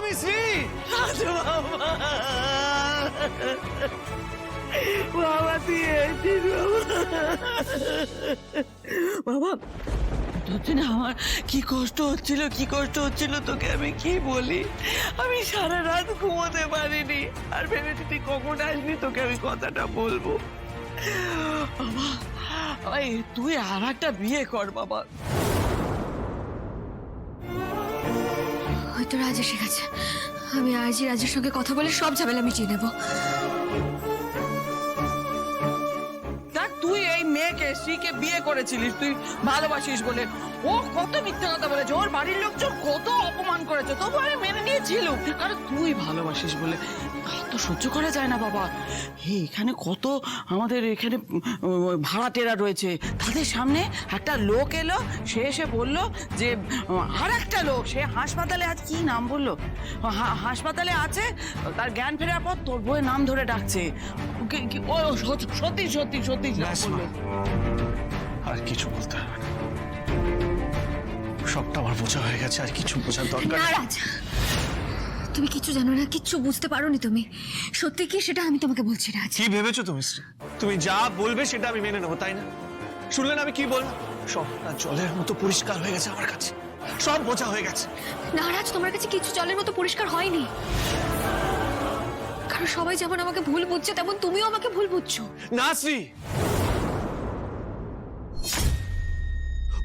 তুমি শ্রী? বাবা তুই এসেছিস বাবা। দুদিন আমার কি কষ্ট হচ্ছিল তোকে আমি কি বলি। আমি সারা রাত ঘুমোতে পারিনি, আর ভেবেছি তুই কখন আসবি, তোকে আমি কথাটা বলবো। বাবা তুই আর একটা বিয়ে কর বাবা। হয়তো রাজ এসে গেছে, আমি আজই রাজের সঙ্গে কথা বলে সব ঝামেলা মিটিয়ে নেবো। দেখ তুই এই মেয়েকে শ্রীকে বিয়ে করেছিলিস তুই ভালোবাসিস বলে, ও কত মিথ্যা কথা বলেছে, ওর বাড়ির লোকজন কত অপমান করেছে, তবু আমি মেনে নিয়েছিল, কারণ তুই ভালোবাসিস বলে। তো সহ্য করা যায় না বাবা। এখানে কত আমাদের এখানে ভাড়াটেরা রয়েছে, তাদের সামনে একটা লোক এলো, সে এসে বললো যে আর একটা লোক, সে হাসপাতালে আজ কি নাম বললো, হাসপাতালে আছে, তার জ্ঞান ফেরার পর তোর বউয়ের নাম ধরে ডাকছে। ও সত্যি সত্যি সত্যি আর কিছু বলতে হবে না, সবটা আমার বোঝা হয়ে গেছে, আর কিছু বোঝার দরকার না নেই। রাজ, তুমি কিচ্ছু জানো না, কিচ্ছু বুঝতে পারোনি তুমি। সত্যি কি সেটা আমি তোমাকে বলছি রাজ। কি ভেবেছো তুমি শ্রী? তুমি যা বলবে সেটা আমি মেনে নেবো, তাই না? শুনলেন আমি কি বললাম? সবটা জলের মতো পরিষ্কার হয়ে গেছে আমার কাছে, সব বোঝা হয়ে গেছে। না রাজ, তোমার কাছে কিছু জলের মতো পরিষ্কার হয়নি, কারণ সবাই যেমন আমাকে ভুল বুঝছে তেমন তুমিও আমাকে ভুল বুঝছো। না শ্রী,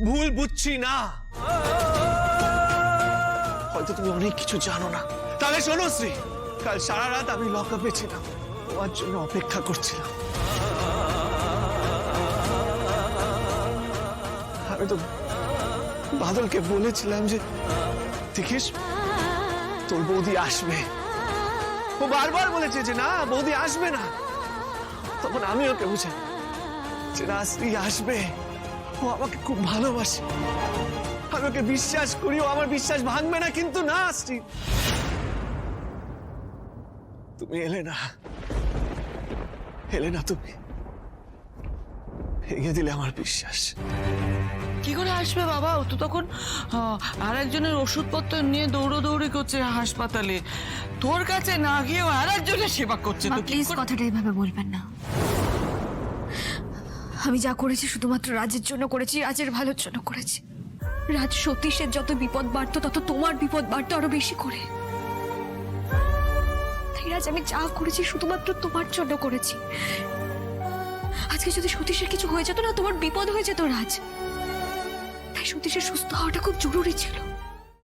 ভুল বুঝছি না। হয়তো তুমি অনেক কিছু জানো না, তাহলে শোনো শ্রী, কাল সারা রাত আমি লকআপে ছিলাম, তোমার জন্য অপেক্ষা করছিলাম। আমি তো বাদলকে বলেছিলাম যে দেখিস তোর বৌদি আসবে, ও বারবার বলেছে যে না বৌদি আসবে না। তখন আমি ওকে বুঝাই যে না শ্রী আসবে, ও আমাকে খুব ভালোবাসে, আমি ওকে বিশ্বাস করি, ও আমার বিশ্বাস ভাঙবে না। কিন্তু না শ্রী, তুমি এলে না, তুমি ভেঙে দিলে আমার বিশ্বাস। কি করে আসবে বাবা? ও তো তখন আর একজনের ওষুধপত্র নিয়ে দৌড়োদৌড়ি করছে হাসপাতালে, তোর কাছে না গিয়ে আর একজনের সেবা করছে। তো প্লিজ কথাটা এইভাবে বলবেন না। আমি যা করেছি শুধুমাত্র রাজের জন্য করেছি, রাজের ভালোর জন্য করেছি। রাজ সতীশের যত বিপদ বাড়তো তত তোমার বিপদ বাড়তো আরো বেশি করে। তাই রাজ আমি যা করেছি শুধুমাত্র তোমার জন্য করেছি। আজকে যদি সতীশের কিছু হয়ে যেত না, তোমার বিপদ হয়ে যেত রাজ। তাই সতীশের সুস্থ হওয়াটা খুব জরুরি ছিল।